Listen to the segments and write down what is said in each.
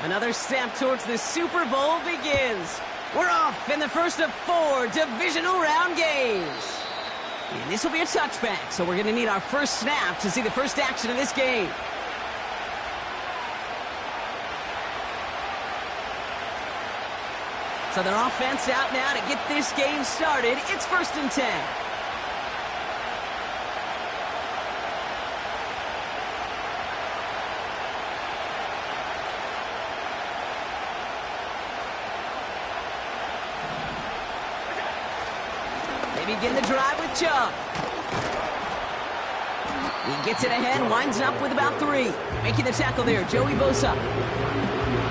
Another snap towards the Super Bowl begins. We're off in the first of 4 divisional round games. And this will be a touchback, so we're going to need our first snap to see the first action of this game. So their offense out now to get this game started. It's 1st and 10. They begin the drive with Chubb. He gets it ahead, winds up with about 3. Making the tackle there, Joey Bosa.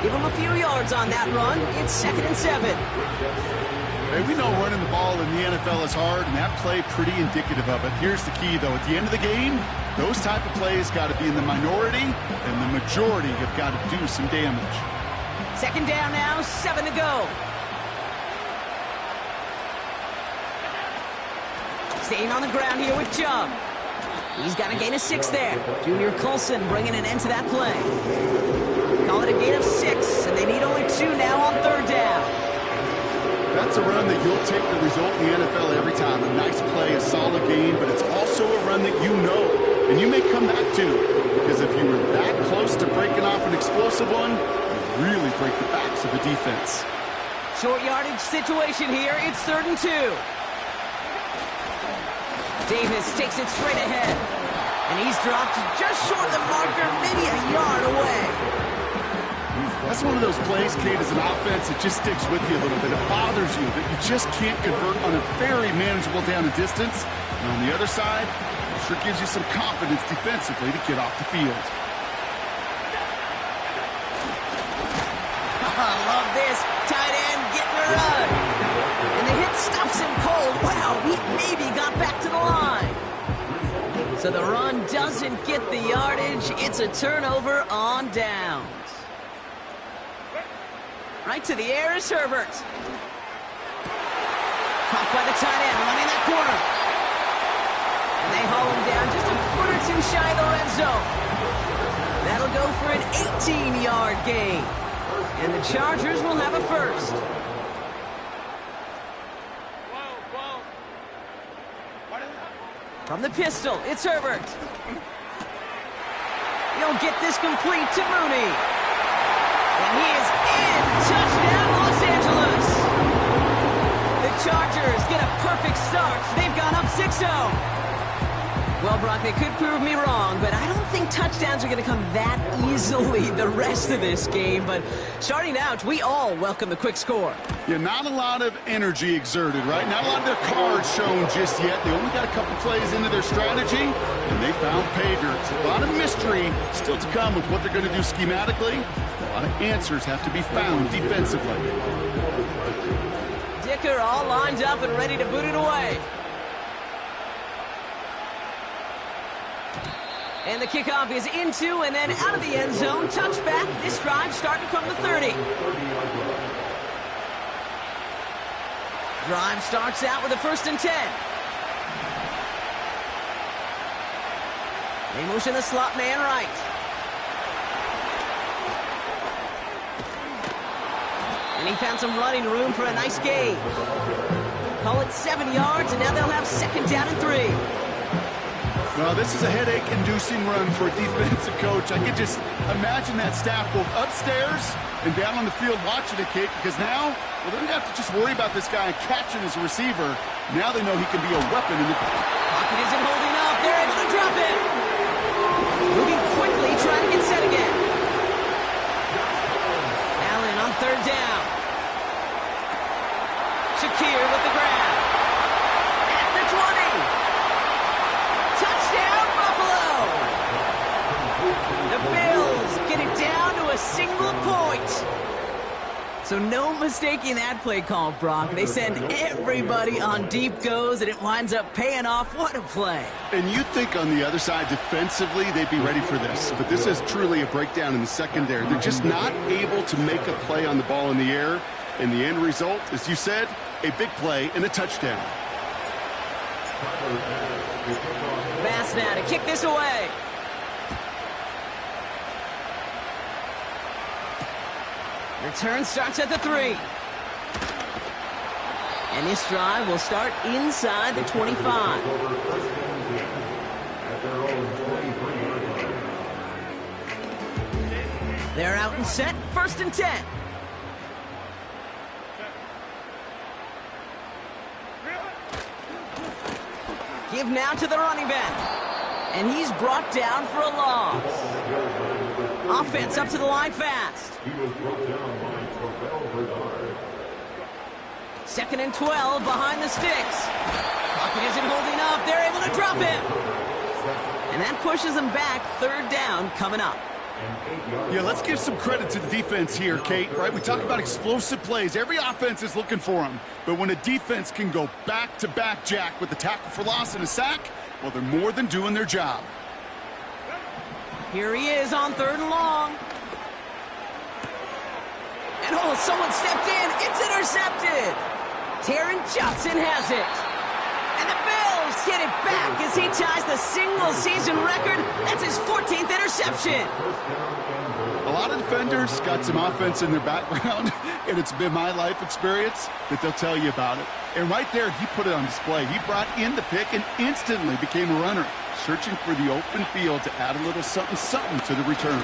Give him a few yards on that run. It's 2nd and 7. Hey, we know running the ball in the NFL is hard, and that play pretty indicative of it. Here's the key, though. At the end of the game, those type of plays got to be in the minority, and the majority have got to do some damage. 2nd down now, 7 to go. Staying on the ground here with Chubb. He's got a gain of 6 there. Junior Colson bringing an end to that play. Call it a gain of 6, and they need only 2 now on 3rd down. That's a run that you'll take the result in the NFL every time. A nice play, a solid game, but it's also a run that you know, and you may come back to, because if you were that close to breaking off an explosive one, you really break the backs of the defense. Short yardage situation here. It's 3rd and 2. Davis takes it straight ahead, and he's dropped just short of the marker, maybe a yard away. That's one of those plays, Kate, as an offense, it just sticks with you a little bit. It bothers you that you just can't convert on a very manageable down and distance. And on the other side, it sure gives you some confidence defensively to get off the field. I love this. Tight end getting a run. And the hit stops him cold. Wow, he maybe got back to the line. So the run doesn't get the yardage. It's a turnover on downs. Right to the air is Herbert. Caught by the tight end, running that corner. And they haul him down just a foot or 2 shy of the red zone. That'll go for an 18-yard gain. And the Chargers will have a first. From the pistol, it's Herbert. He'll get this complete to Mooney. And he is in. Touchdown, Los Angeles. The Chargers get a perfect start. They've gone up 6-0. Well, Brock, they could prove me wrong, but I don't think touchdowns are going to come that easily the rest of this game. But starting out, we all welcome the quick score. Yeah, not a lot of energy exerted, right? Not a lot of their cards shown just yet. They only got a couple plays into their strategy, and they found pay dirt. A lot of mystery still to come with what they're going to do schematically. A lot of answers have to be found defensively. Dicker all lined up and ready to boot it away. And the kickoff is into and then out of the end zone. Touchback. This drive starting from the 30. Drive starts out with a 1st and 10. They motion the slot man right. And he found some running room for a nice gain. Call it 7 yards, and now they'll have 2nd down and 3. Well, this is a headache-inducing run for a defensive coach. I can just imagine that staff both upstairs and down on the field watching the kick, because now, well, they don't have to just worry about this guy catching as a receiver. Now they know he can be a weapon in the pocket isn't holding up. They're able to drop it. Moving quickly, trying to get set again. Allen on 3rd down. Shakir with the grab. At the 20. Touchdown, Buffalo! The Bills get it down to a single point. So no mistaking that play call, Brock. They send everybody on deep goes, and it winds up paying off. What a play. And you'd think on the other side, defensively, they'd be ready for this. But this is truly a breakdown in the secondary. They're just not able to make a play on the ball in the air. And the end result, as you said, a big play and a touchdown. Bass now to kick this away. Return starts at the 3. And this drive will start inside the 25. They're out and set, 1st and 10. Give now to the running back. And he's brought down for a loss. Offense up to the line fast. 2nd and 12 behind the sticks. Pocket isn't holding up. They're able to drop him. And that pushes them back. 3rd down coming up. Yeah, let's give some credit to the defense here, Kate, right? We talk about explosive plays. Every offense is looking for them. But when a defense can go back-to-back, Jack, with the tackle for loss and a sack, well, they're more than doing their job. Here he is on 3rd and long. And oh, someone stepped in. It's intercepted. Taron Johnson has it. And the Bills get it back as he ties the single-season record. That's his 14th interception. A lot of defenders got some offense in their background, and it's been my life experience that they'll tell you about it. And right there, he put it on display. He brought in the pick and instantly became a runner, searching for the open field to add a little something-something to the return.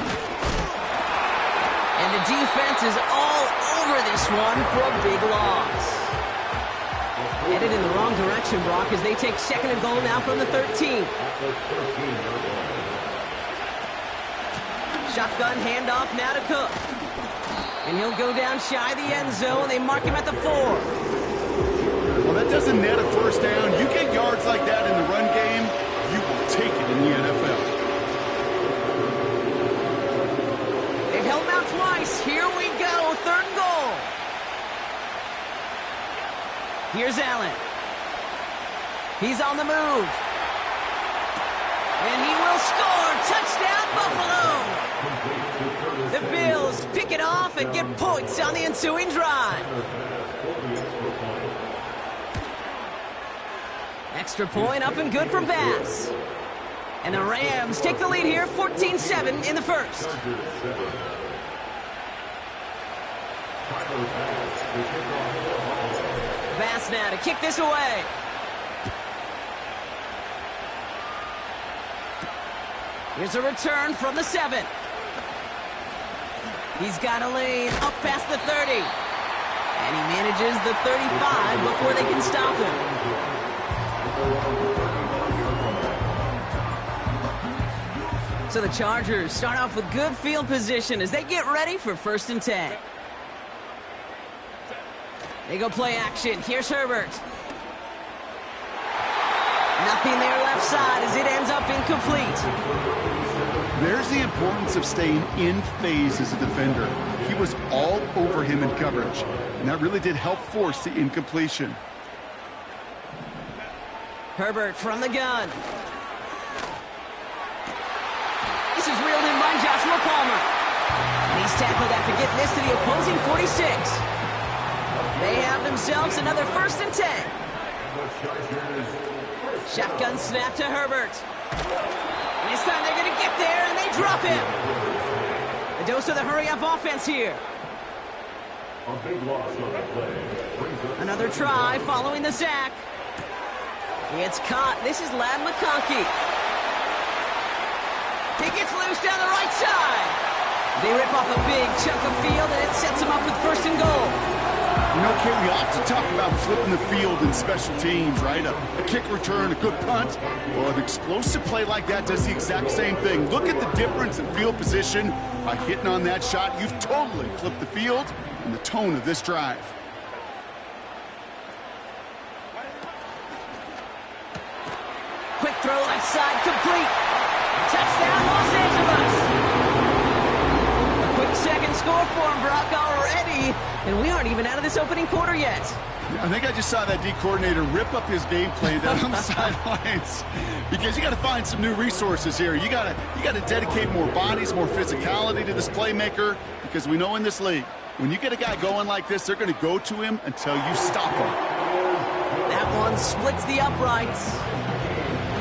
And the defense is all over this one for a big loss. Headed in the wrong direction, Brock, as they take 2nd and goal now from the 13. Shotgun handoff now to Cook. And he'll go down shy of the end zone. They mark him at the 4. Well, that doesn't net a 1st down. You get yards like that in the run game, you will take it in the NFL. They've held him out twice. Here we go, 3rd and goal. Here's Allen. He's on the move. And he will score. Touchdown, Buffalo. The Bills pick it off and get points on the ensuing drive. Extra point up and good for Bass. And the Rams take the lead here, 14-7 in the 1st. Bass now to kick this away. Here's a return from the 7. He's got a lane up past the 30. And he manages the 35 before they can stop him. So the Chargers start off with good field position as they get ready for 1st and 10. They go play action. Here's Herbert. Nothing there left side as it ends up incomplete. There's the importance of staying in phase as a defender. He was all over him in coverage, and that really did help force the incompletion. Herbert from the gun. This is reeled in by Joshua Palmer. And he's tackled after getting this to the opposing 46. They have themselves another 1st and 10. Shotgun snap to Herbert. And this time they're going to get there, and they drop him. A dose of the hurry-up offense here. Another try following the sack. It's caught. This is Ladd McConkey. He gets loose down the right side. They rip off a big chunk of field, and it sets them up with 1st and goal. You know, Kate, we often talk about flipping the field in special teams, right? A kick return, a good punt. Well, an explosive play like that does the exact same thing. Look at the difference in field position. By hitting on that shot, you've totally flipped the field and the tone of this drive. Quick throw left side, complete. Touchdown, Los Angeles. A quick second score for him, Brock, already. And we aren't even out of this opening quarter yet. I think I just saw that D coordinator rip up his game plan down on the sidelines, because you got to find some new resources here. You got to dedicate more bodies, more physicality to this playmaker, because we know in this league, when you get a guy going like this, they're going to go to him until you stop him. That one splits the uprights.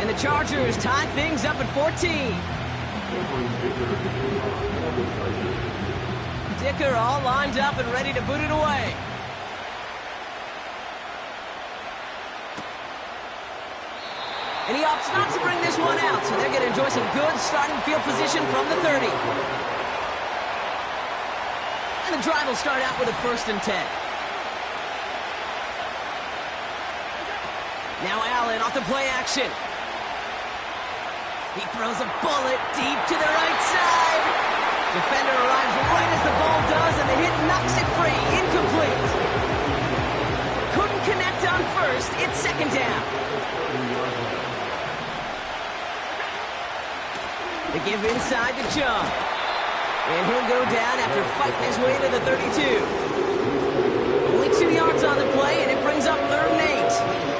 And the Chargers tie things up at 14. Dicker all lined up and ready to boot it away. And he opts not to bring this one out, so they're going to enjoy some good starting field position from the 30. And the drive will start out with a 1st and 10. Now Allen off the play action. He throws a bullet deep to the right side. Defender arrives right as the ball does, and the hit knocks it free. Incomplete. Couldn't connect on 1st. It's 2nd down. They give inside to Chubb. And he'll go down after fighting his way to the 32. Only 2 yards on the play, and it brings up 3rd and 8.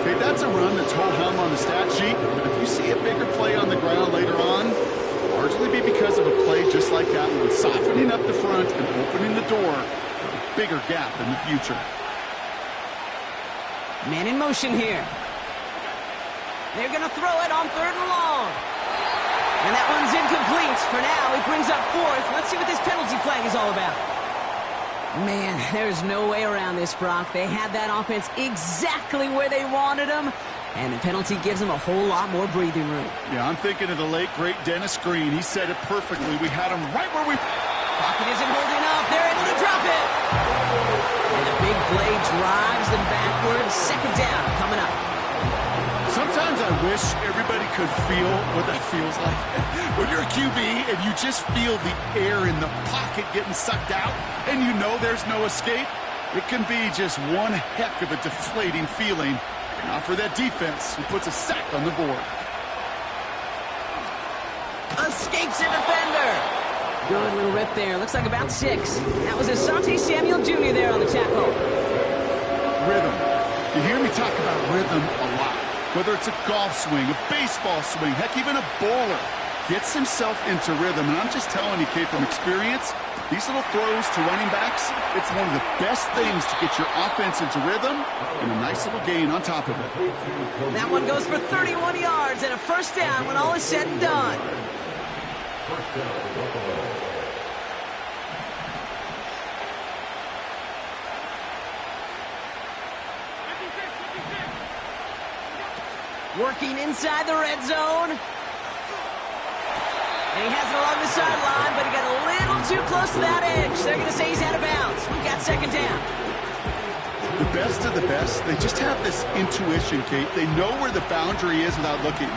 Okay, that's a run that's whole helm on the stat sheet, but if you see a bigger play on the ground later on, it'll largely be because of a play just like that one, softening up the front and opening the door for a bigger gap in the future. Man in motion here. They're going to throw it on 3rd and long. And that one's incomplete. For now, he brings up 4th. Let's see what this penalty flag is all about. Man, there's no way around this, Brock. They had that offense exactly where they wanted them, and the penalty gives them a whole lot more breathing room. Yeah, I'm thinking of the late, great Dennis Green. He said it perfectly. We had him right where we... Pocket isn't holding up. They're able to drop it. And the big play drives them backwards. 2nd down coming up. Sometimes I wish everybody could feel what that feels like. When you're a QB and you just feel the air in the pocket getting sucked out and you know there's no escape, it can be just one heck of a deflating feeling. Not for that defense who puts a sack on the board. Escapes a defender. Good little rip there. Looks like about 6. That was Asante Samuel Jr. there on the tackle. Rhythm. You hear me talk about rhythm a lot. Whether it's a golf swing, a baseball swing, heck, even a bowler gets himself into rhythm. And I'm just telling you, Kate, from experience, these little throws to running backs, it's one of the best things to get your offense into rhythm and a nice little gain on top of it. That one goes for 31 yards and a 1st down when all is said and done. Working inside the red zone. And he has it along the sideline, but he got a little too close to that edge. They're going to say he's out of bounds. We've got 2nd down. The best of the best, they just have this intuition, Kate. They know where the boundary is without looking.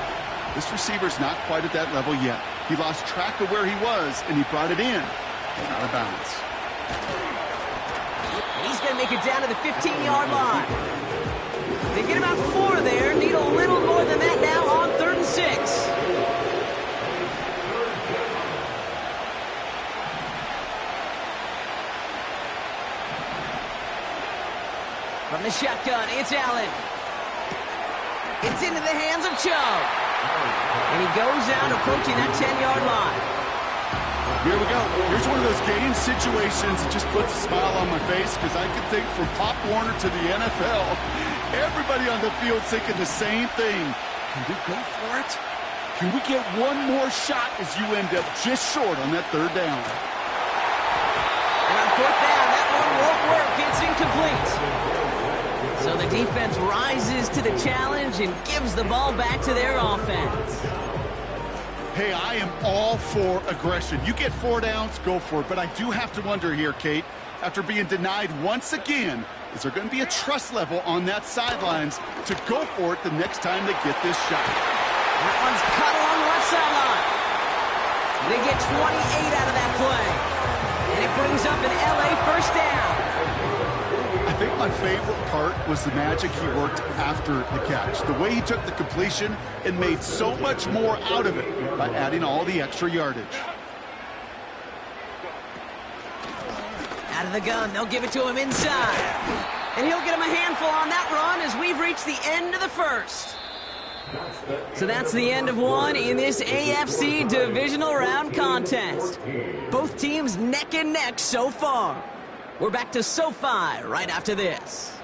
This receiver's not quite at that level yet. He lost track of where he was, and he brought it in. Out of bounds. And he's going to make it down to the 15-yard line. They get about 4 there. Need a little more than that now on 3rd and 6. From the shotgun, it's Allen. It's into the hands of Chubb. And he goes out approaching that 10-yard line. Here we go. Here's one of those game situations that just puts a smile on my face because I can think from Pop Warner to the NFL, everybody on the field thinking the same thing. Can we go for it? Can we get one more shot as you end up just short on that 3rd down? And on 4th down, that one won't work. It's incomplete. So the defense rises to the challenge and gives the ball back to their offense. Hey, I am all for aggression. You get 4 downs, go for it. But I do have to wonder here, Kate, after being denied once again, is there going to be a trust level on that sidelines to go for it the next time they get this shot? That one's cut along the left sideline. They get 28 out of that play. And it brings up an LA 1st down. I think my favorite part was the magic he worked after the catch. The way he took the completion and made so much more out of it by adding all the extra yardage. Out of the gun, they'll give it to him inside. And he'll get him a handful on that run as we've reached the end of the 1st. So that's the end of one in this AFC Divisional Round contest. Both teams neck and neck so far. We're back to SoFi right after this.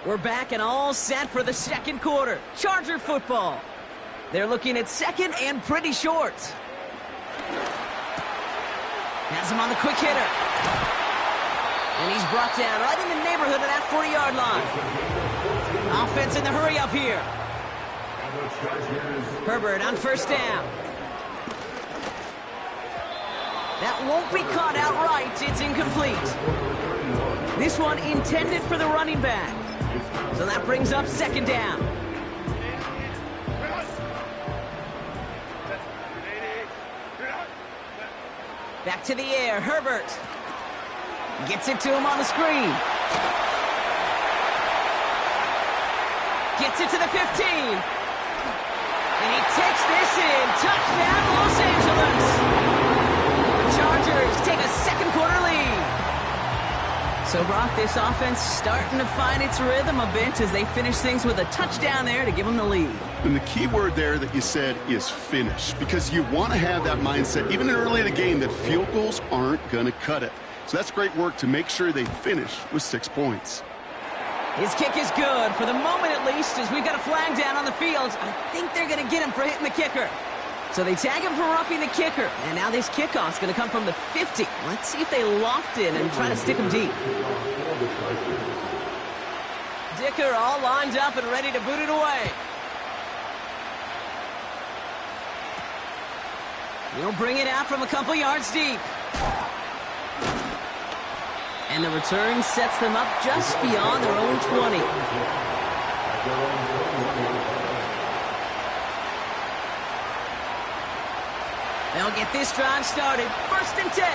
We're back and all set for the second quarter. Charger football. They're looking at second and pretty short. Has him on the quick hitter. And he's brought down right in the neighborhood of that 40-yard line. Offense in the hurry up here. Herbert on first down. That won't be caught outright. It's incomplete. This one intended for the running back. So that brings up second down. Back to the air, Herbert. Gets it to him on the screen. Gets it to the 15. And he takes this in. Touchdown, Los Angeles. The Chargers take a second quarter lead. So, Brock, this offense starting to find its rhythm a bit as they finish things with a touchdown there to give them the lead. And the key word there that you said is finish, because you want to have that mindset, even early in the game, that field goals aren't going to cut it. So that's great work to make sure they finish with 6 points. His kick is good, for the moment at least, as we've got a flag down on the field. I think they're going to get him for hitting the kicker. So they tag him for roughing the kicker. And now this kickoff's going to come from the 50. Let's see if they loft in and try to stick him deep. Dicker all lined up and ready to boot it away. He'll bring it out from a couple yards deep. And the return sets them up just beyond their own 20. They'll get this drive started. First and 10.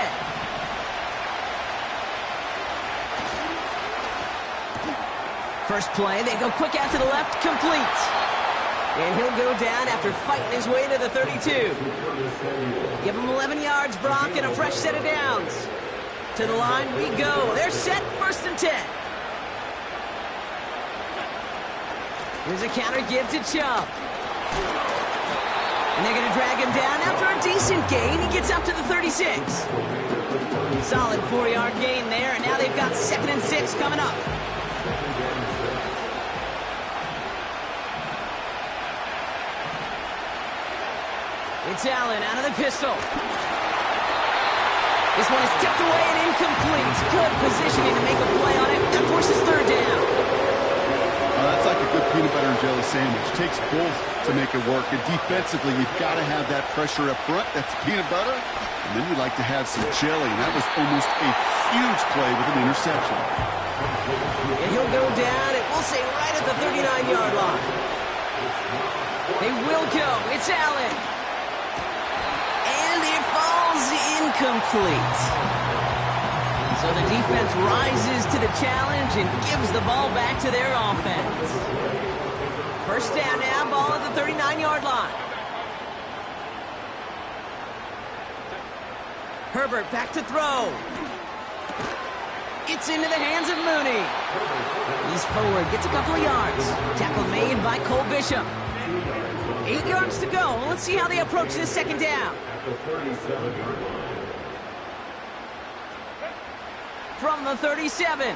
First play, they go quick out to the left, complete. And he'll go down after fighting his way to the 32. Give him 11 yards, Brock, and a fresh set of downs. To the line we go. They're set, first and 10. Here's a counter give to Chubb. And they're going to drag him down after a decent gain. He gets up to the 36. Solid 4-yard gain there, and now they've got 2nd and 6 coming up. It's Allen out of the pistol. This one is tipped away and incomplete. Good positioning to make a play on it. That forces third down. That's like a good peanut butter and jelly sandwich. Takes both to make it work. And defensively, you've got to have that pressure up front. That's peanut butter. And then you'd like to have some jelly. And that was almost a huge play with an interception. And he'll go down, and we'll say right at the 39-yard line. They will go. It's Allen. And it falls incomplete. So the defense rises to the challenge and gives the ball back to their offense. First down now, ball at the 39-yard line. Herbert back to throw. It's into the hands of Mooney. He's forward, gets a couple of yards. Tackle made by Cole Bishop. 8 yards to go. Let's see how they approach this second down. From the 37.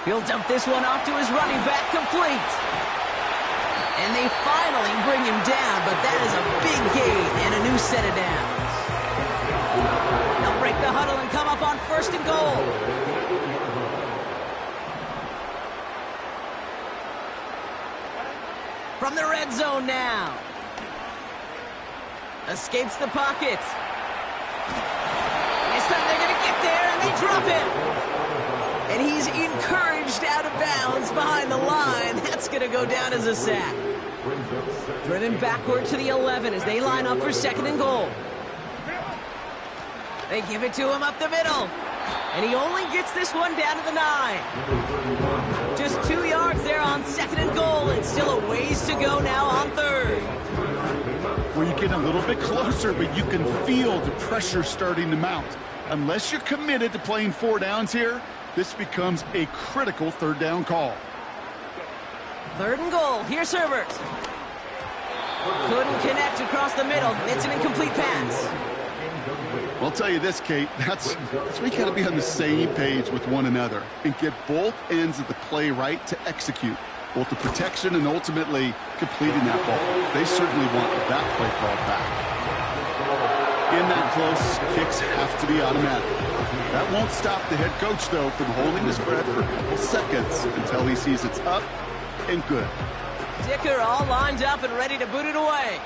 He'll dump this one off to his running back, complete. And they finally bring him down, but that is a big gain and a new set of downs. They'll break the huddle and come up on first and goal. From the red zone now. Escapes the pocket. This time they're going to get there, and they drop him. And he's encouraged out of bounds behind the line. That's going to go down as a sack. Driven backward to the 11 as they line up for second and goal. They give it to him up the middle. And he only gets this one down to the 9. Just 2 yards there on second and goal, and still a ways to go now on third. Well, you get a little bit closer, but you can feel the pressure starting to mount. Unless you're committed to playing 4 downs here, this becomes a critical third down call. Third and goal. Here's Herbert. Couldn't connect across the middle. It's an incomplete pass. I'll tell you this, Kate, that's we got to be on the same page with one another and get both ends of the play right to execute, both the protection and ultimately completing that ball. They certainly want that play called back. In that close, kicks have to be automatic. That won't stop the head coach, though, from holding the spread for a couple seconds until he sees it's up and good. Dicker all lined up and ready to boot it away.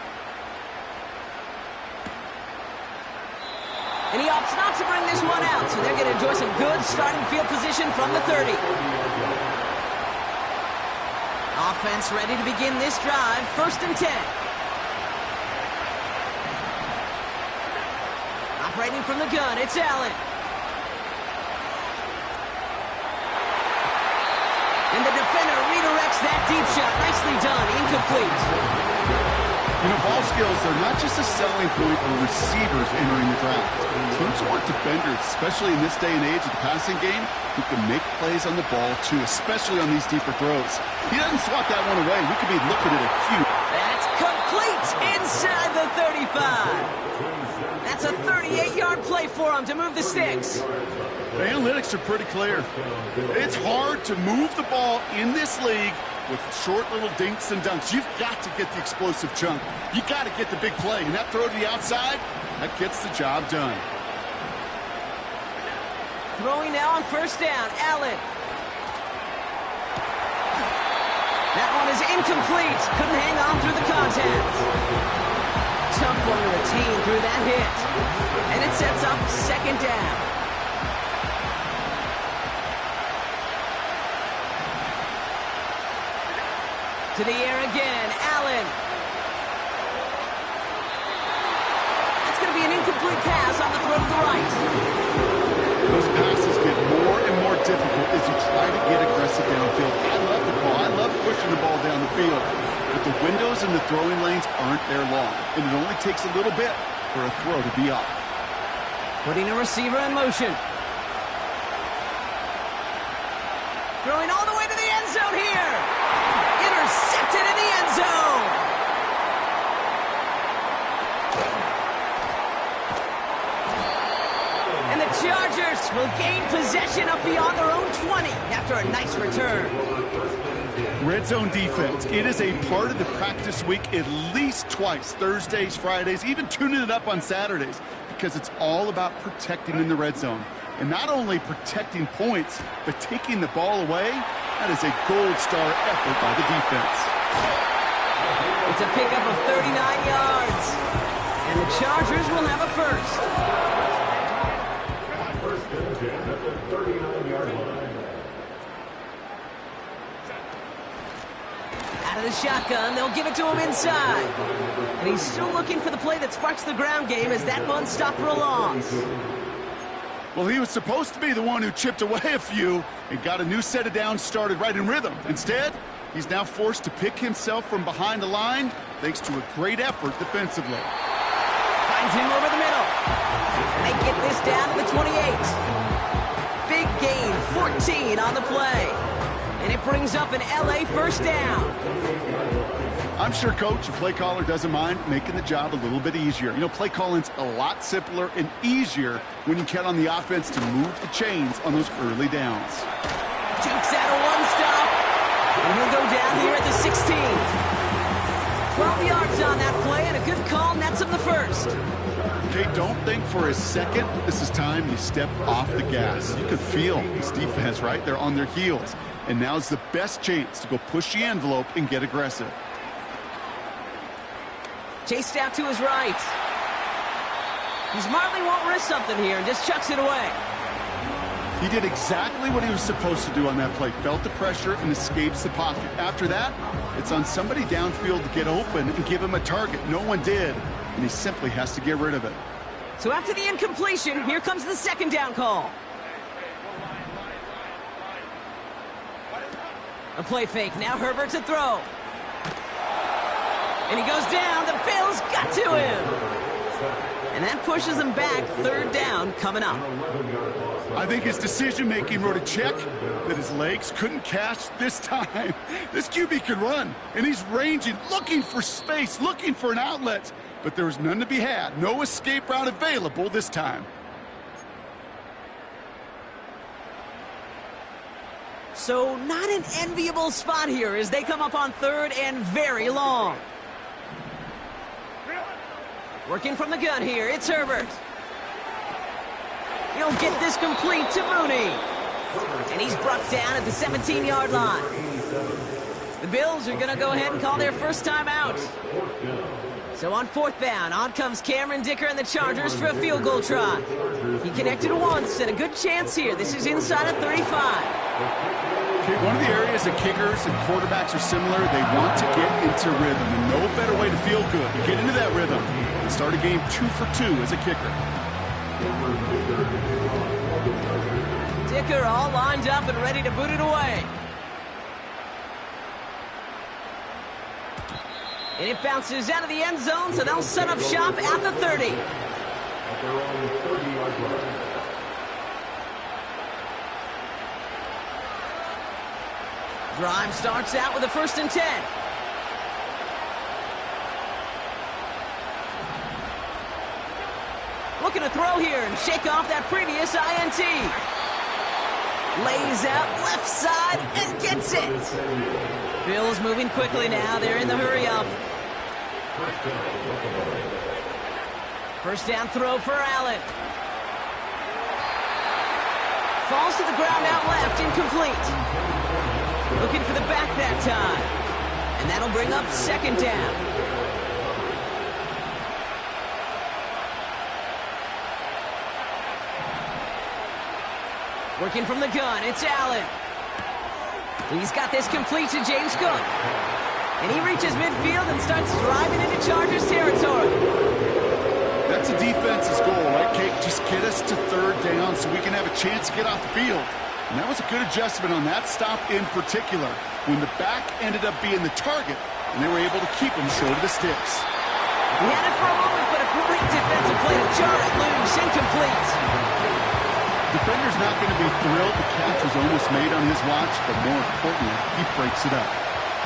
And he opts not to bring this one out, so they're going to enjoy some good starting field position from the 30. Offense ready to begin this drive, 1st and 10. Operating from the gun, it's Allen. And the defender redirects that deep shot. Nicely done, incomplete. You know, ball skills are not just a selling point for receivers entering the draft. Teams want defenders, especially in this day and age of the passing game, who can make plays on the ball, too, especially on these deeper throws. He doesn't swat that one away. We could be looking at a huge... That's complete inside the 35. That's a 38-yard play for him to move the sticks. The analytics are pretty clear. It's hard to move the ball in this league with short little dinks and dunks. You've got to get the explosive chunk. You got to get the big play. And that throw to the outside, that gets the job done. Throwing now on 1st down, Allen. That one is incomplete. Couldn't hang on through the contact. Tough one to retain through that hit. And it sets up 2nd down. To the air again, Allen. That's going to be an incomplete pass on the throw to the right. Those passes get more and more difficult as you try to get aggressive downfield. I love the ball. I love pushing the ball down the field. But the windows in the throwing lanes aren't there long, and it only takes a little bit for a throw to be off. Putting a receiver in motion. Throwing all the way to the end zone here. Intercepted in the end zone. And the Chargers will gain possession up beyond their own 20 after a nice return. Red zone defense, it is a part of the practice week at least twice, Thursdays, Fridays, even tuning it up on Saturdays, because it's all about protecting in the red zone. And not only protecting points, but taking the ball away. That is a gold star effort by the defense. It's a pickup of 39 yards. And the Chargers will have a first. Out of the shotgun, they'll give it to him inside. And he's still looking for the play that sparks the ground game as that one stopped for a loss. Well, he was supposed to be the one who chipped away a few and got a new set of downs started right in rhythm. Instead, he's now forced to pick himself from behind the line thanks to a great effort defensively. Finds him over the middle. And they get this down to the 28. Big gain, 14 on the play. And it brings up an LA 1st down. I'm sure coach and play caller doesn't mind making the job a little bit easier. You know, play calling's a lot simpler and easier when you count on the offense to move the chains on those early downs. Jukes out a one-stop, and he'll go down here at the 16. 12 yards on that play, and a good call nets him the first. Okay, don't think for a second this is time you step off the gas. You can feel this defense, right? They're on their heels. And now's the best chance to go push the envelope and get aggressive. Chased out to his right. He smartly won't risk something here and just chucks it away. He did exactly what he was supposed to do on that play. Felt the pressure and escapes the pocket. After that, it's on somebody downfield to get open and give him a target. No one did, and he simply has to get rid of it. So after the incompletion, here comes the 2nd down call. A play fake. Now Herbert to throw. And he goes down. The Bills got to him. And that pushes him back. 3rd down coming up. I think his decision-making wrote a check that his legs couldn't catch this time. This QB can run, and he's ranging, looking for space, looking for an outlet. but there was none to be had. No escape route available this time. So not an enviable spot here as they come up on third and very long. Working from the gun here, it's Herbert. He'll get this complete to Mooney. And he's brought down at the 17-yard line. The Bills are going to go ahead and call their first time out. So on fourth down, on comes Cameron Dicker and the Chargers for a field goal try. He connected once and a good chance here. This is inside of 35. Okay, one of the areas that kickers and quarterbacks are similar, they want to get into rhythm. And no better way to feel good, to get into that rhythm and start a game 2 for 2 as a kicker. Dicker all lined up and ready to boot it away. And it bounces out of the end zone, so they'll set up shop at the 30. Drive starts out with a 1st and 10. Looking to throw here and shake off that previous INT. Lays out left side and gets it. Bills moving quickly now. They're in the hurry up. First down throw for Allen. Falls to the ground out left, incomplete. Looking for the back that time. And that'll bring up 2nd down. Working from the gun, it's Allen. He's got this complete to James Cook. And he reaches midfield and starts driving into Chargers territory. That's a defense's goal, right, Kate? Just get us to 3rd down so we can have a chance to get off the field. And that was a good adjustment on that stop in particular, when the back ended up being the target, and they were able to keep him short of the sticks. He had it for a moment, but a great defensive play to jar it loose, incomplete. Defender's not going to be thrilled the catch was almost made on his watch, but more importantly, he breaks it up.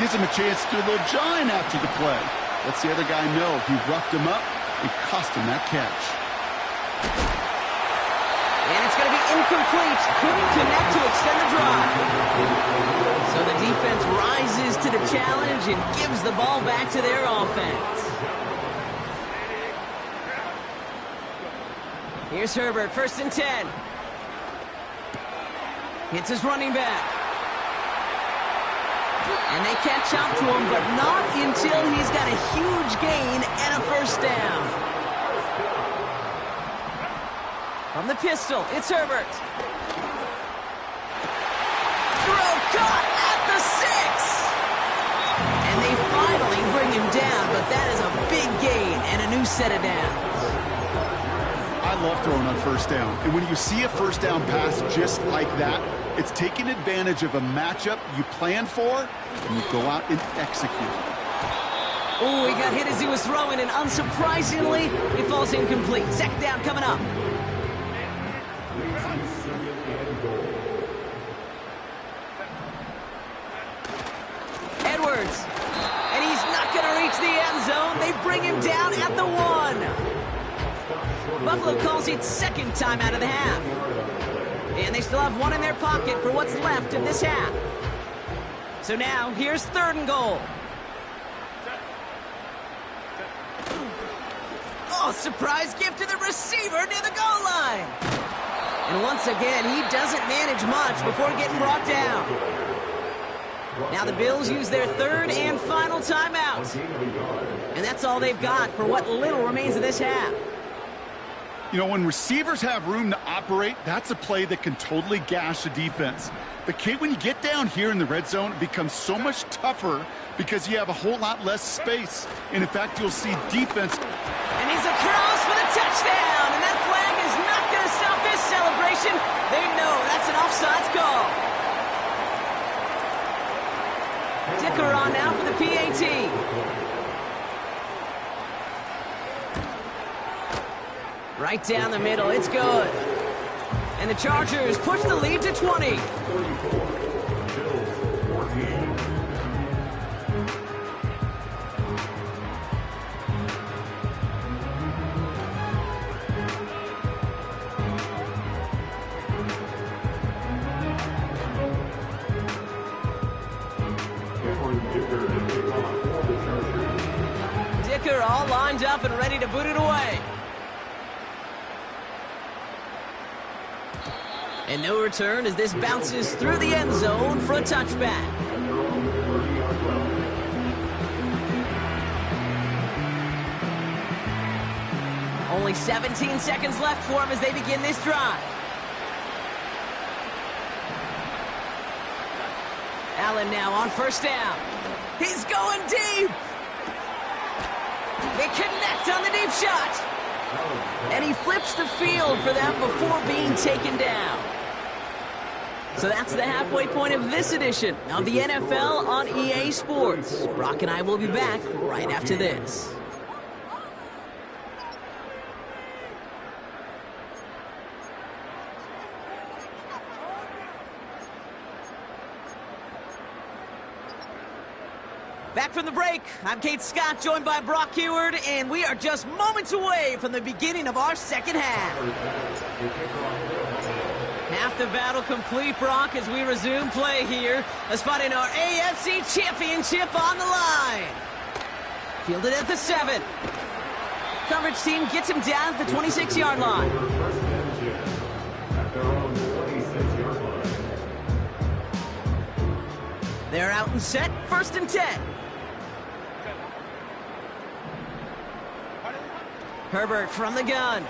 Gives him a chance to do a little jawing after the play. Lets the other guy know he roughed him up and cost him that catch. And it's going to be incomplete. Couldn't connect to extend the drive. So the defense rises to the challenge and gives the ball back to their offense. Here's Herbert, 1st and 10. Hits his running back. And they catch up to him, but not until he's got a huge gain and a 1st down. From the pistol, it's Herbert. Throw caught at the 6. And they finally bring him down, but that is a big gain and a new set of downs. I love throwing on 1st down. And when you see a 1st down pass just like that, it's taking advantage of a matchup you plan for, and you go out and execute. Oh, he got hit as he was throwing, and unsurprisingly, it falls incomplete. 2nd down coming up. Edwards. And he's not going to reach the end zone. They bring him down at the 1. Buffalo calls it 2nd time out of the half. And they still have 1 in their pocket for what's left of this half. So now, here's 3rd and goal. Oh, surprise gift to the receiver near the goal line. And once again, he doesn't manage much before getting brought down. Now the Bills use their 3rd and final timeout. And that's all they've got for what little remains of this half. You know, when receivers have room to operate, that's a play that can totally gash a defense. But, Kate, when you get down here in the red zone, it becomes so much tougher because you have a whole lot less space. And, in fact, you'll see defense. And he's across for the touchdown. And that flag is not going to stop this celebration. They know that's an offsides call. Dicker on now for the PAT. Right down the middle, it's good. And the Chargers push the lead to 20. Dicker all lined up and ready to boot it away. And no return as this bounces through the end zone for a touchback. Only 17 seconds left for him as they begin this drive. Allen now on first down. He's going deep. They connect on the deep shot. And he flips the field for them before being taken down. So that's the halfway point of this edition of the NFL on EA Sports. Brock and I will be back right after this. Back from the break, I'm Kate Scott, joined by Brock Heward, and we are just moments away from the beginning of our second half. Half the battle complete, Brock, as we resume play here. A spot in our AFC Championship on the line. Fielded at the 7. Coverage team gets him down at the 26-yard line. They're out and set, 1st and 10. Herbert from the gun.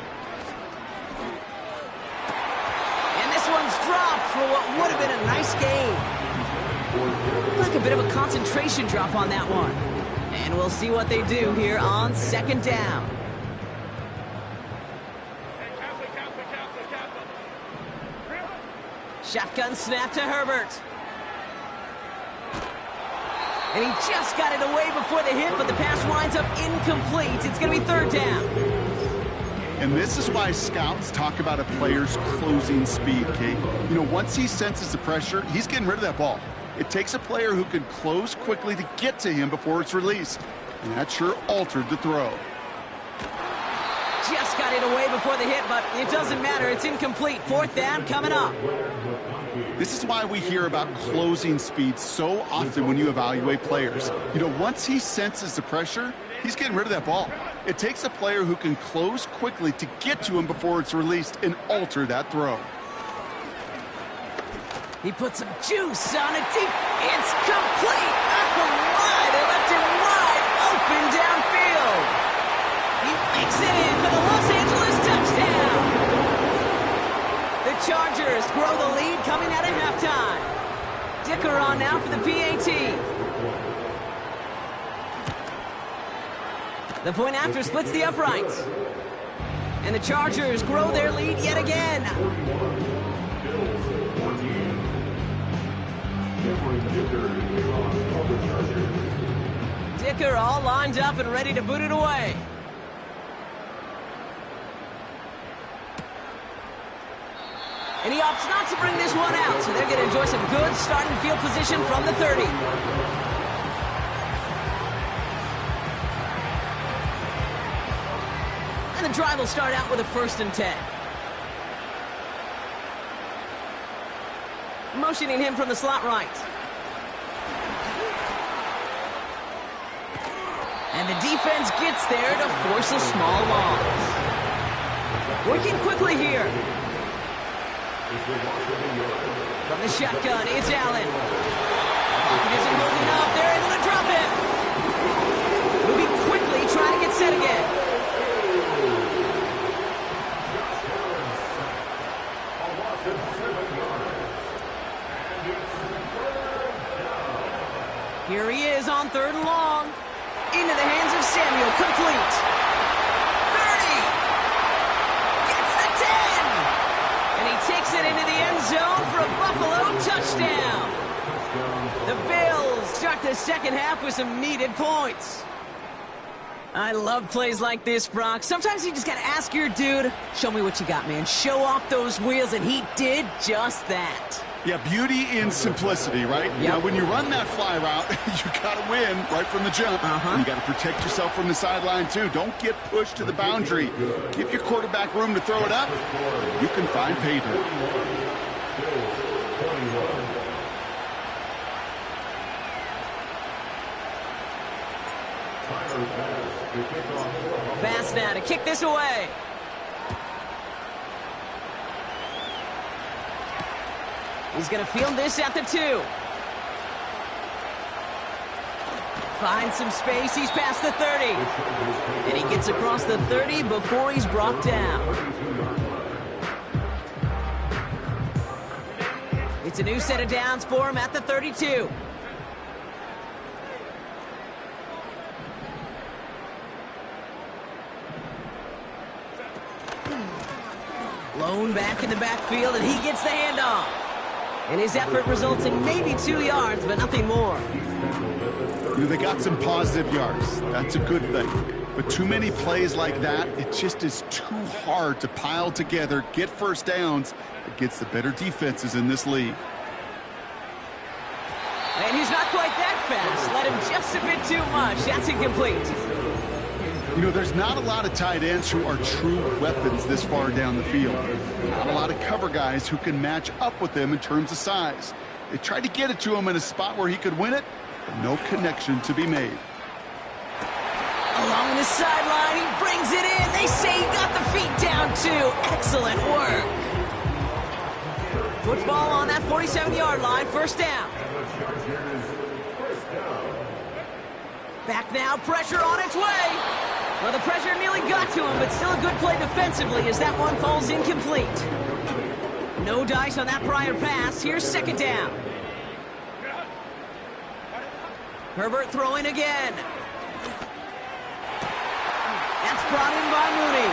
And this one's dropped for what would have been a nice gain. Like a bit of a concentration drop on that one. And we'll see what they do here on 2nd down. Shotgun snap to Herbert. And he just got it away before the hit, but the pass winds up incomplete. It's going to be 3rd down. And this is why scouts talk about a player's closing speed, Kate. You know, once he senses the pressure, he's getting rid of that ball. It takes a player who can close quickly to get to him before it's released. And that sure altered the throw. Just got it away before the hit, but it doesn't matter. It's incomplete. 4th down coming up. This is why we hear about closing speed so often when you evaluate players. You know, once he senses the pressure, he's getting rid of that ball. It takes a player who can close quickly to get to him before it's released and alter that throw. He put some juice on it deep. It's complete. Oh my, they left him wide open downfield. He makes it in for the Los Angeles touchdown. The Chargers grow the lead coming out of halftime. Dicker on now for the PAT. The point after splits the uprights. And the Chargers grow their lead yet again. Dicker all lined up and ready to boot it away. And he opts not to bring this one out, so they're going to enjoy some good starting field position from the 30. And the drive will start out with a 1st and 10. Motioning him from the slot right. And the defense gets there to force a small loss. Working quickly here. From the shotgun, it's Allen. Pocket isn't holding up. They're able to drop it. Moving quickly, trying to get set again. Here he is on 3rd and long. Into the hands of Samuel, complete. 30. Gets the 10. And he takes it into the end zone for a Buffalo touchdown. The Bills start the second half with some needed points. I love plays like this, Brock. Sometimes you just got to ask your dude, show me what you got, man. Show off those wheels, and he did just that. Yeah, beauty in simplicity, right? Yep. Now, when you run that fly route, you got to win right from the jump. You got to protect yourself from the sideline, too. Don't get pushed to the boundary. Give your quarterback room to throw it up. You can find pay dirt. Pass now to kick this away. He's going to field this at the 2. Finds some space. He's past the 30. And he gets across the 30 before he's brought down. It's a new set of downs for him at the 32. Blown back in the backfield, and he gets the handoff. And his effort results in maybe 2 yards, but nothing more. They got some positive yards. That's a good thing. But too many plays like that, it just is too hard to pile together, get first downs against the better defenses in this league. And he's not quite that fast. Let him just a bit too much. That's incomplete. There's not a lot of tight ends who are true weapons this far down the field. Not a lot of cover guys who can match up with them in terms of size. They tried to get it to him in a spot where he could win it, but no connection to be made. Along the sideline, he brings it in. They say he got the feet down, too. Excellent work. Football on that 47-yard line, first down. Back now, pressure on its way. Well, the pressure nearly got to him, but still a good play defensively as that one falls incomplete. No dice on that prior pass. Here's second down. Herbert throwing again. That's brought in by Mooney.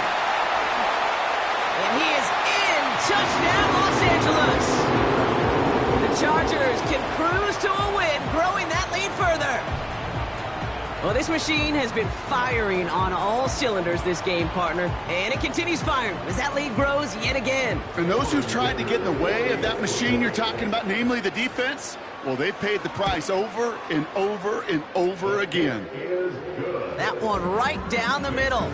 And he is in. Touchdown, Los Angeles. The Chargers can cruise to a win, growing that lead further. Well, this machine has been firing on all cylinders this game, partner. And it continues firing as that lead grows yet again. And those who've tried to get in the way of that machine you're talking about, namely the defense, well, they've paid the price over and over and over again. That one right down the middle.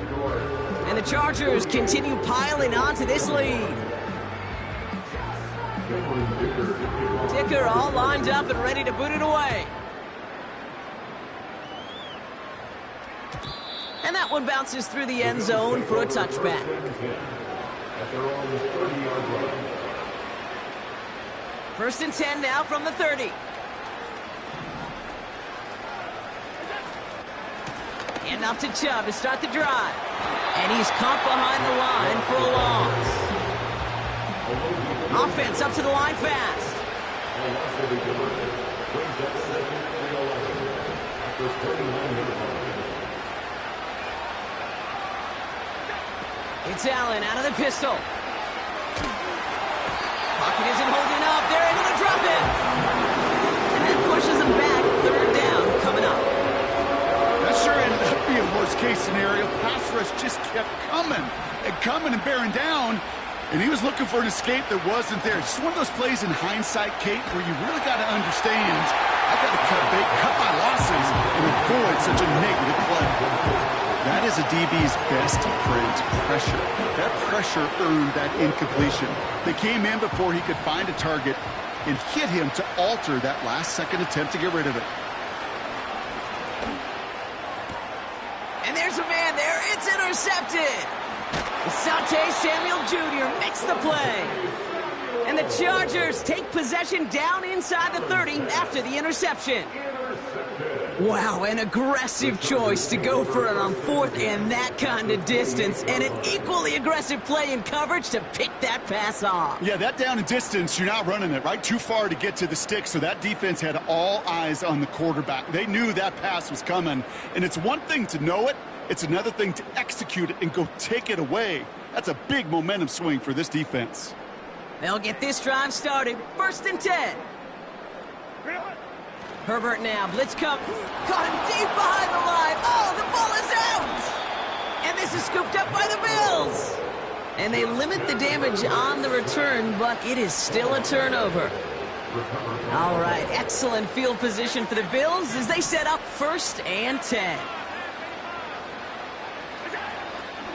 And the Chargers continue piling onto this lead. Dicker all lined up and ready to boot it away. And that one bounces through the end zone for a touchback. First and 10 now from the 30. And off to Chubb to start the drive. And he's caught behind the line for a loss. Offense up to the line fast. It's Allen out of the pistol. Pocket isn't holding up. They're able to drop it. And that pushes them back. Third down coming up. That sure ended up being a worst-case scenario. Pass rush just kept coming and bearing down. And he was looking for an escape that wasn't there. Just one of those plays in hindsight, Kate, where you really got to understand, I got to cut my losses and avoid such a negative play. That is a DB's best friend, pressure. That pressure earned that incompletion. They came in before he could find a target and hit him to alter that last-second attempt to get rid of it. And there's a man there. It's intercepted. Asante Samuel Jr. makes the play. And the Chargers take possession down inside the 30 after the interception. Wow, an aggressive choice to go for it on fourth and that kind of distance. And an equally aggressive play in coverage to pick that pass off. Yeah, that down and distance, you're not running it, right? Too far to get to the stick, so that defense had all eyes on the quarterback. They knew that pass was coming. And it's one thing to know it. It's another thing to execute it and go take it away. That's a big momentum swing for this defense. They'll get this drive started. First and 10. Herbert now. Blitz come. Caught him deep behind the line. Oh, the ball is out. And this is scooped up by the Bills. And they limit the damage on the return, but it is still a turnover. All right, excellent field position for the Bills as they set up first and 10.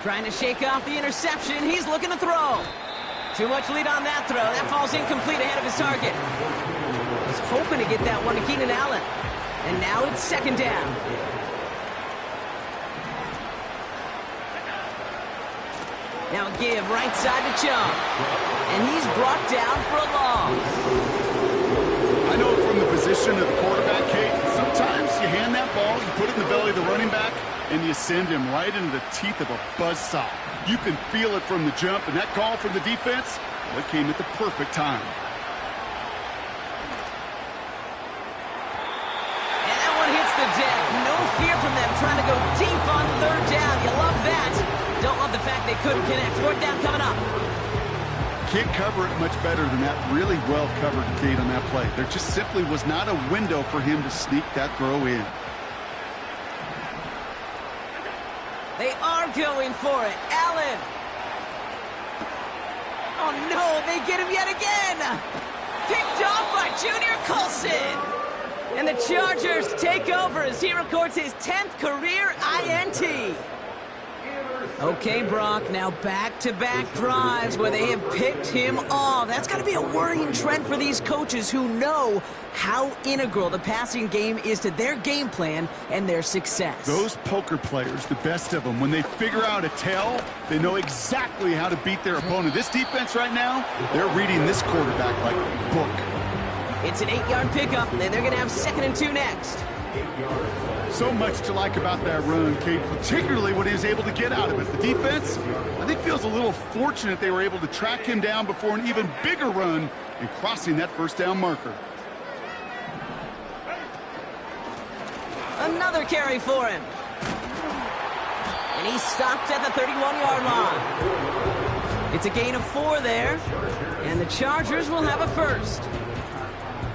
Trying to shake off the interception. He's looking to throw. Too much lead on that throw. That falls incomplete ahead of his target. He's hoping to get that one to Keenan Allen. And now it's second down. Now a give right side to Chung. And he's brought down for a loss. I know from the position of the quarterback, Kate, sometimes you hand that ball, you put it in the belly of the running back, and you send him right into the teeth of a buzzsaw. You can feel it from the jump, and that call from the defense, that came at the perfect time. And that one hits the deck. No fear from them trying to go deep on third down. You love that. Don't love the fact they couldn't connect. Fourth down coming up. Can't cover it much better than that. Really well covered, Kate, on that play. There just simply was not a window for him to sneak that throw in. They are going for it. Allen. Oh, no, they get him yet again. Picked off by Junior Colson. And the Chargers take over as he records his 10th career INT. Okay, Brock, now back-to-back drives where they have picked him off. That's got to be a worrying trend for these coaches who know how integral the passing game is to their game plan and their success. Those poker players, the best of them, when they figure out a tell, they know exactly how to beat their opponent. This defense right now, they're reading this quarterback like a book. It's an 8-yard pickup, and they're going to have 2nd and 2 next. So much to like about that run, Kate, particularly what he was able to get out of it. The defense, I think, feels a little fortunate they were able to track him down before an even bigger run and crossing that first down marker. Another carry for him. And he's stopped at the 31-yard line. It's a gain of 4 there, and the Chargers will have a first.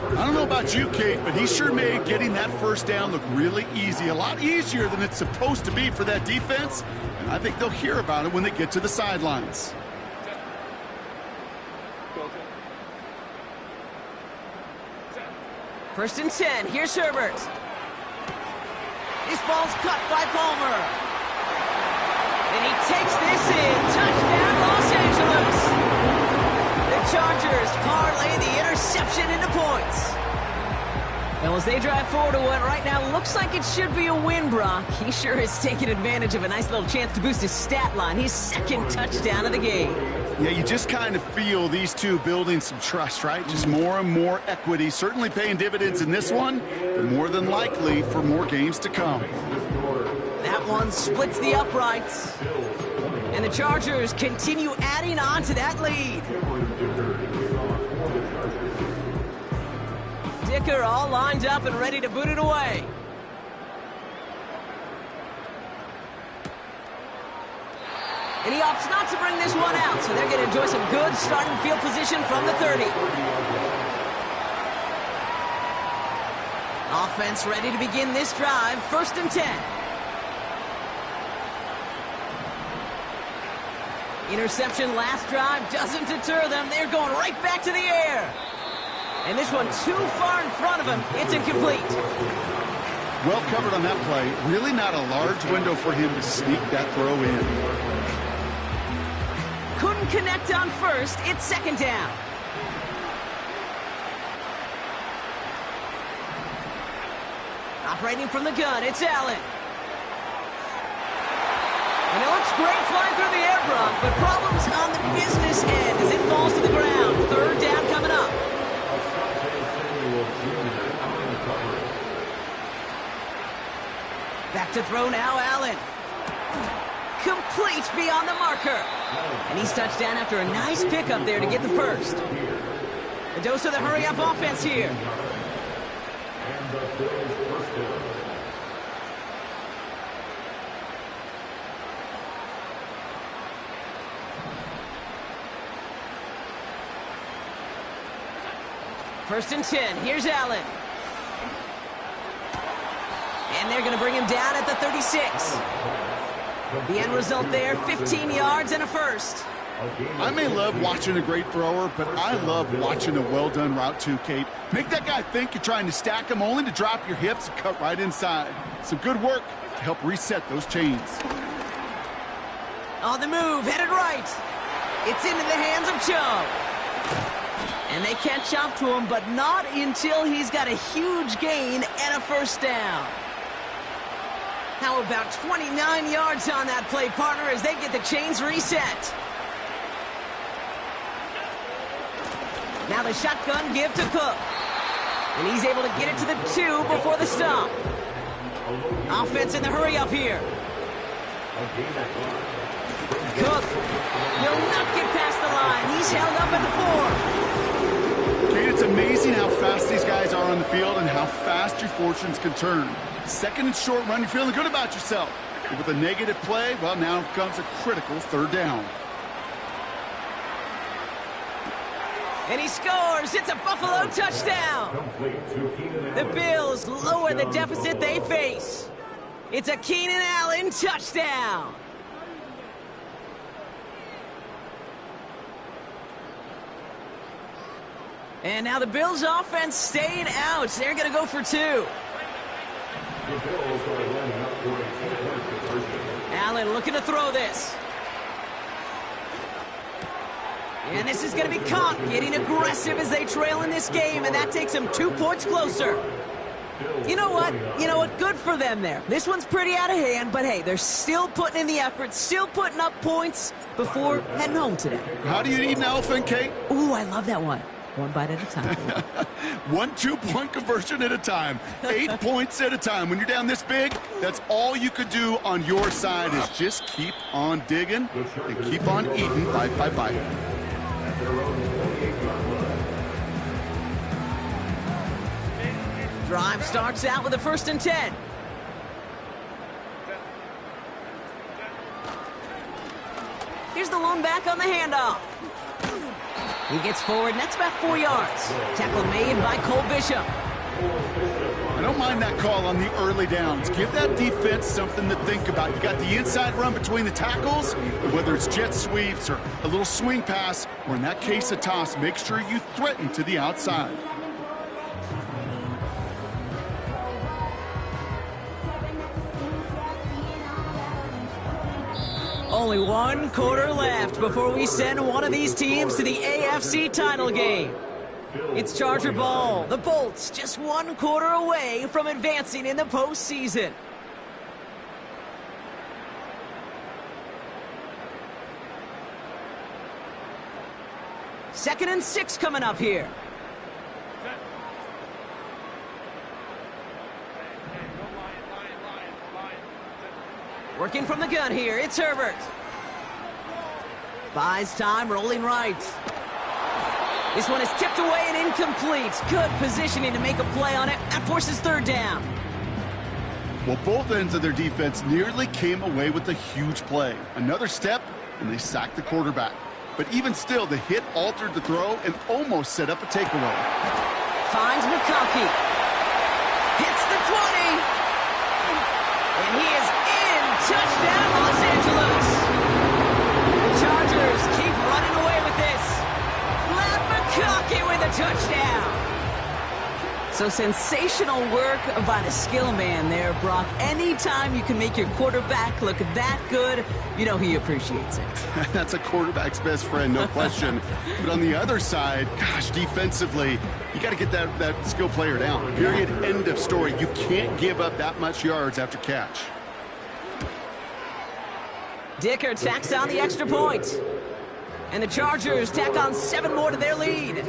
I don't know about you, Kate, but he sure made getting that first down look really easy. A lot easier than it's supposed to be for that defense. And I think they'll hear about it when they get to the sidelines. First and 10. Here's Herbert. This ball's cut by Palmer. And he takes this in. Touchdown, Los Angeles. The Chargers parlay the interception into points. Well, as they drive forward to what right now looks like it should be a win, Brock, he sure is taking advantage of a nice little chance to boost his stat line. His 2nd touchdown of the game. Yeah, you just kind of feel these two building some trust, right? Just more and more equity. Certainly paying dividends in this one, but more than likely for more games to come. That one splits the uprights. And the Chargers continue adding on to that lead. Dicker all lined up and ready to boot it away. And he opts not to bring this one out, so they're going to enjoy some good starting field position from the 30. Offense ready to begin this drive, 1st and 10. Interception last drive doesn't deter them. They're going right back to the air. And this one too far in front of him. It's incomplete. Well covered on that play. Really not a large window for him to sneak that throw in. Couldn't connect on first. It's 2nd down. Operating from the gun, it's Allen. And it looks great flying through the air, Brock, but problems on the business end as it falls to the ground. 3rd down coming up. Back to throw now, Allen. Complete beyond the marker. And he's touched down after a nice pickup there to get the first. A dose of the hurry-up offense here. First and 10. Here's Allen. And they're going to bring him down at the 36. The end result there, 15 yards and a first. I may love watching a great thrower, but I love watching a well-done route too, Kate. Make that guy think you're trying to stack him, only to drop your hips and cut right inside. Some good work to help reset those chains. On the move, headed right. It's into the hands of Joe. And they catch up to him, but not until he's got a huge gain and a first down. How about 29 yards on that play, partner, as they get the chains reset? Now the shotgun give to Cook. And he's able to get it to the 2 before the stop. Offense in the hurry up here. Cook will not get past the line. He's held up at the 4. Kate, it's amazing how fast these guys are on the field and how fast your fortunes can turn. Second and short run, you're feeling good about yourself. But with a negative play, well, now comes a critical third down. And he scores. It's a Buffalo touchdown. The Bills lower the deficit they face. It's a Keenan Allen touchdown. And now the Bills offense staying out. They're going to go for 2. Allen looking to throw this. And this is going to be caught, getting aggressive as they trail in this game, and that takes them 2 points closer. You know what? Good for them there. This one's pretty out of hand, but hey, they're still putting in the effort, still putting up points before heading home today. How do you eat an elephant, Kate? Ooh, I love that one. One bite at a time. 1 2-point conversion at a time. 8 points at a time. When you're down this big, that's all you could do on your side is just keep on digging and keep on eating bite by bite. Drive starts out with a 1st and 10. Here's the lone back on the handoff. He gets forward, and that's about 4 yards. Tackle made by Cole Bishop. I don't mind that call on the early downs. Give that defense something to think about. You got the inside run between the tackles, and whether it's jet sweeps or a little swing pass, or in that case a toss, make sure you threaten to the outside. Only 1 quarter left before we send one of these teams to the AFC title game. It's Charger ball. The Bolts just 1 quarter away from advancing in the postseason. Second and 6 coming up here. Working from the gun here, it's Herbert. Buys time, rolling right. This one is tipped away and incomplete. Good positioning to make a play on it. That forces 3rd down. Well, both ends of their defense nearly came away with a huge play. Another step, and they sacked the quarterback. But even still, the hit altered the throw and almost set up a takeaway. Finds McConkey. Hits the 20. And he is in. Touchdown, Los Angeles. The Chargers keep running away with this. Let McConkey with a touchdown. So sensational work by the skill man there, Brock. Anytime you can make your quarterback look that good, you know he appreciates it. That's a quarterback's best friend, no question. But on the other side, gosh, defensively, you got to get that skill player down. Period. End of story. You can't give up that much yards after catch. Dicker tacks on the extra point. And the Chargers tack on 7 more to their lead.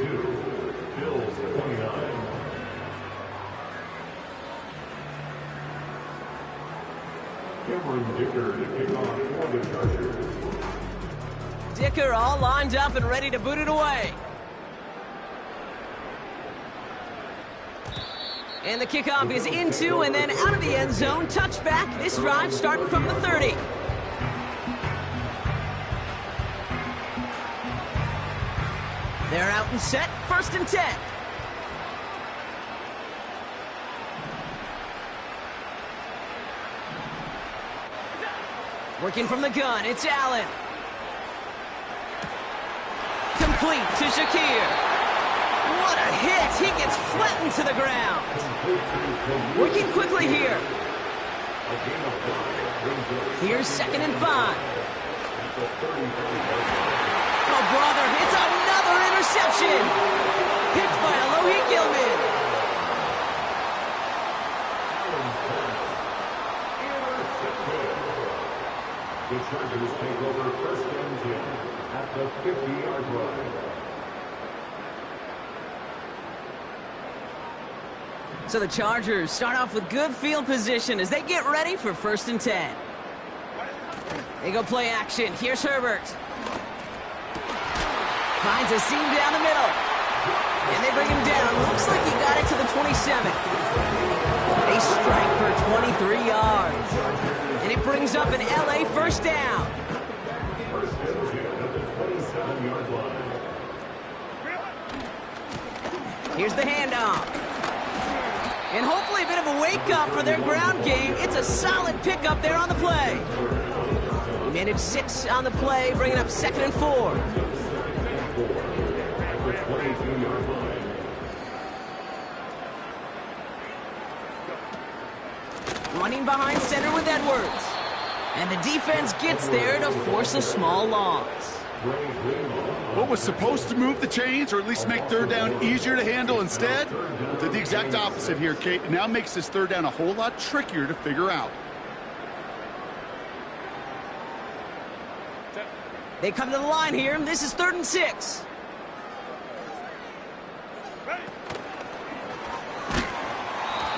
Dicker all lined up and ready to boot it away. And the kickoff is into and then out of the end zone. Touchback. This drive starting from the 30. They're out and set. 1st and 10. Working from the gun, it's Allen. Complete to Shakir. What a hit! He gets flattened to the ground. Working quickly here. Here's 2nd and 5. Oh, brother, it's another interception. Picked by Alohi Gilman. The Chargers take over 1st and 10 at the 50-yard line. So the Chargers start off with good field position as they get ready for 1st and 10. They go play action. Here's Herbert. Finds a seam down the middle. And they bring him down. Looks like he got it to the 27. They strike for 23 yards. And it brings up an LA 1st down. Here's the handoff. And hopefully a bit of a wake-up for their ground game. It's a solid pickup there on the play. He managed 6 on the play, bringing up 2nd and 4. Running behind center with Edwards. And the defense gets there to force a small loss. What was supposed to move the chains, or at least make 3rd down easier to handle instead, did the exact opposite here, Kate. It now makes this 3rd down a whole lot trickier to figure out. They come to the line here. This is 3rd and 6.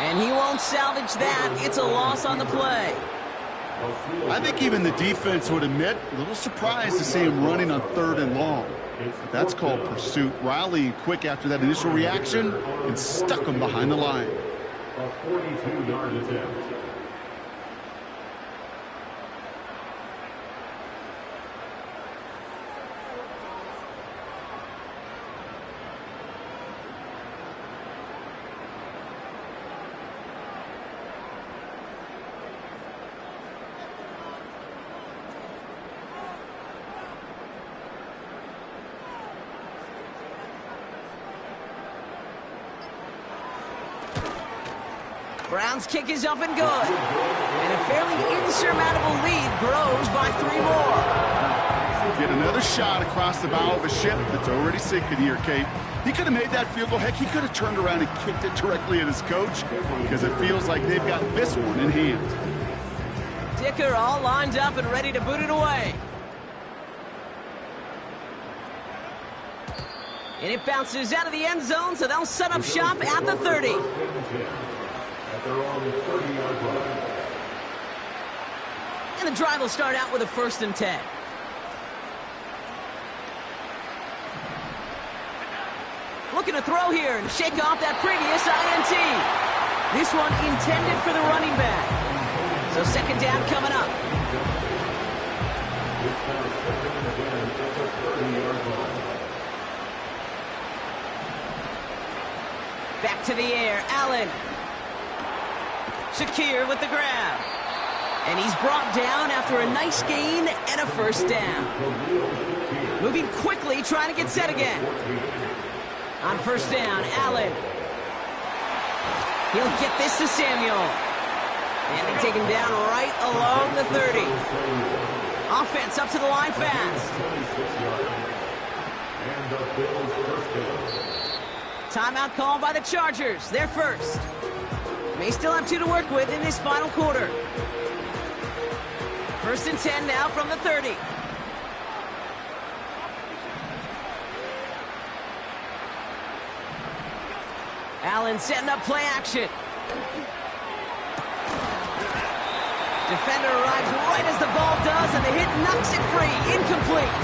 And he won't salvage that. It's a loss on the play. I think even the defense would admit a little surprised to see him running on 3rd and long. That's called pursuit. Rallying quick after that initial reaction and stuck him behind the line. A 42-yard attempt. Brown's kick is up and good. And a fairly insurmountable lead grows by 3 more. Get another shot across the bow of a ship that's already sinking here, Kate. He could have made that field goal. Heck, he could have turned around and kicked it directly at his coach, because it feels like they've got this one in hand. Dicker all lined up and ready to boot it away. And it bounces out of the end zone, so they'll set up shop at the 30. They're on the 30-yard line. And the drive will start out with a 1st and 10. Looking to throw here and shake off that previous INT. This one intended for the running back. So 2nd down coming up. It's now 2nd and 10 at the 30-yard line. Back to the air, Allen. Shakir with the grab. And he's brought down after a nice gain and a 1st down. Moving quickly, trying to get set again. On 1st down, Allen. He'll get this to Samuel. And they take him down right along the 30. Offense up to the line fast. And the Bills' 1st down. Timeout called by the Chargers. They're first. May still have 2 to work with in this final quarter. 1st and 10 now from the 30. Allen setting up play action. Defender arrives right as the ball does, and the hit knocks it free. Incomplete.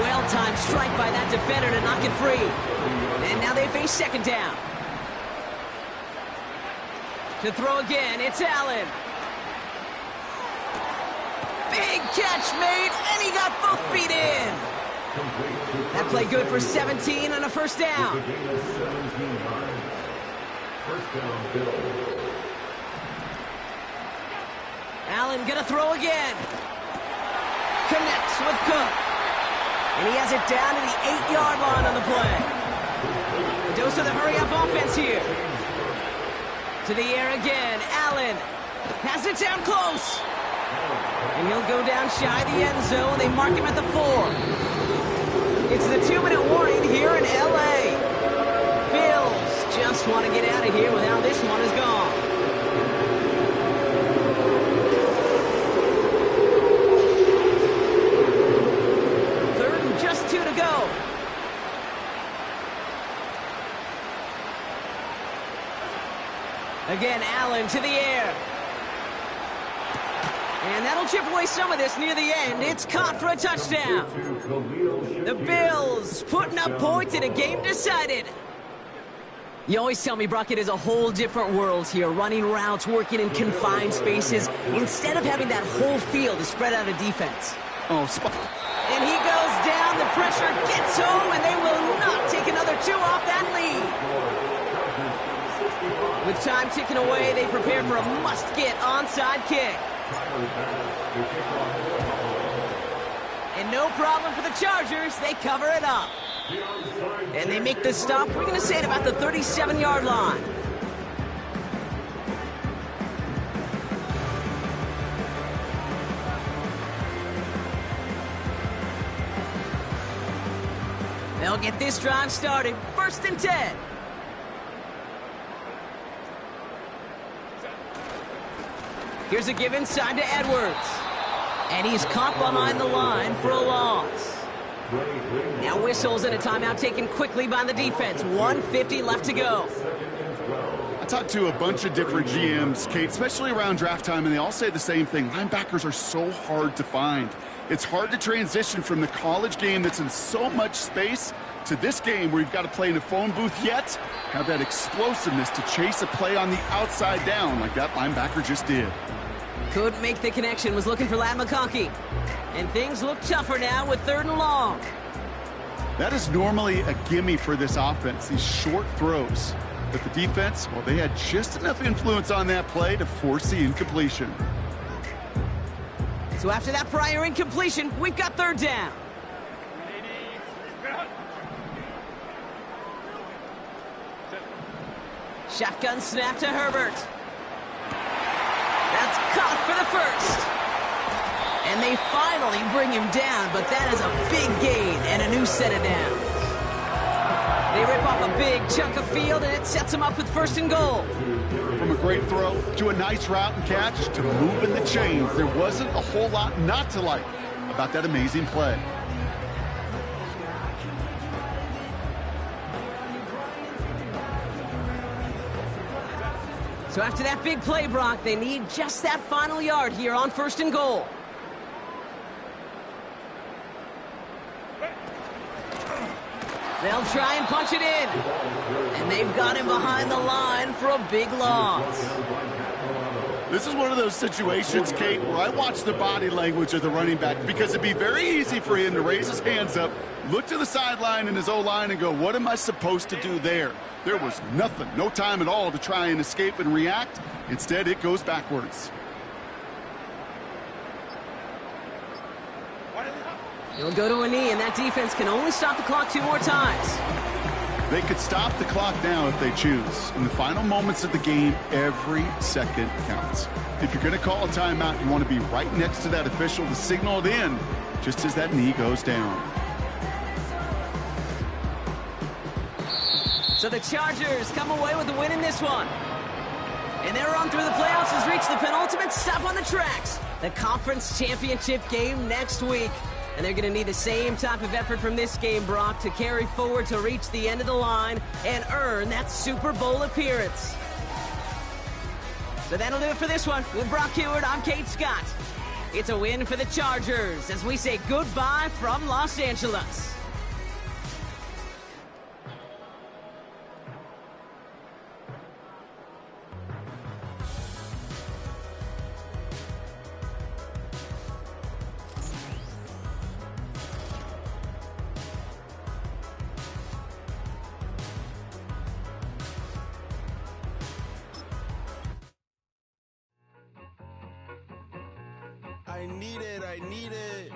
Well-timed strike by that defender to knock it free. And now they face 2nd down. To throw again, it's Allen. Big catch made, and he got both feet in. That play good for 17 and a 1st down. 1st down, Bills. Allen gonna throw again. Connects with Cook. And he has it down to the 8-yard line on the play. A dose of the hurry-up offense here. To the air again, Allen has it down close. And he'll go down shy the end zone. They mark him at the 4. It's the 2-minute warning here in L.A. Bills just want to get out of here with how this one is gone. 3rd and just 2 to go. Again, Allen to the air. And that'll chip away some of this near the end. It's caught for a touchdown. The Bills putting up points in a game decided. You always tell me, Brock, it is a whole different world here, running routes, working in confined spaces, instead of having that whole field to spread out a defense. Oh, spot. And he goes down, the pressure gets home, and they will not take another 2 off that lead. With time ticking away, they prepare for a must-get onside kick. And no problem for the Chargers, they cover it up. And they make the stop, we're going to say, at about the 37-yard line. They'll get this drive started. 1st and 10. Here's a give inside to Edwards. And he's caught behind the line for a loss. Now whistles and a timeout taken quickly by the defense. 1:50 left to go. I talked to a bunch of different GMs, Kate, especially around draft time, and they all say the same thing. Linebackers are so hard to find. It's hard to transition from the college game that's in so much space to this game where you've got to play in a phone booth, yet have that explosiveness to chase a play on the outside down like that linebacker just did. Couldn't make the connection, was looking for Ladd McConkey. And things look tougher now with 3rd and long. That is normally a gimme for this offense, these short throws. But the defense, well, they had just enough influence on that play to force the incompletion. So after that prior incompletion, we've got 3rd down. Shotgun snap to Herbert. That's caught for the 1st. And they finally bring him down, but that is a big gain and a new set of downs. They rip off a big chunk of field, and it sets them up with 1st and goal. From a great throw to a nice route and catch to moving the chains, there wasn't a whole lot not to like about that amazing play. So after that big play, Brock, they need just that final yard here on 1st and goal. They'll try and punch it in. And they've got him behind the line for a big loss. This is one of those situations, Kate, where I watch the body language of the running back, because it'd be very easy for him to raise his hands up, look to the sideline in his O-line and go, what am I supposed to do there? There was nothing, no time at all to try and escape and react. Instead, it goes backwards. He'll go to a knee, and that defense can only stop the clock 2 more times. They could stop the clock now if they choose. In the final moments of the game, every second counts. If you're going to call a timeout, you want to be right next to that official to signal it in just as that knee goes down. So the Chargers come away with the win in this one. And their run through the playoffs has reached the penultimate stop on the tracks. The conference championship game next week. And they're going to need the same type of effort from this game, Brock, to carry forward to reach the end of the line and earn that Super Bowl appearance. So that'll do it for this one. With Brock Heward, I'm Kate Scott. It's a win for the Chargers as we say goodbye from Los Angeles. I need it.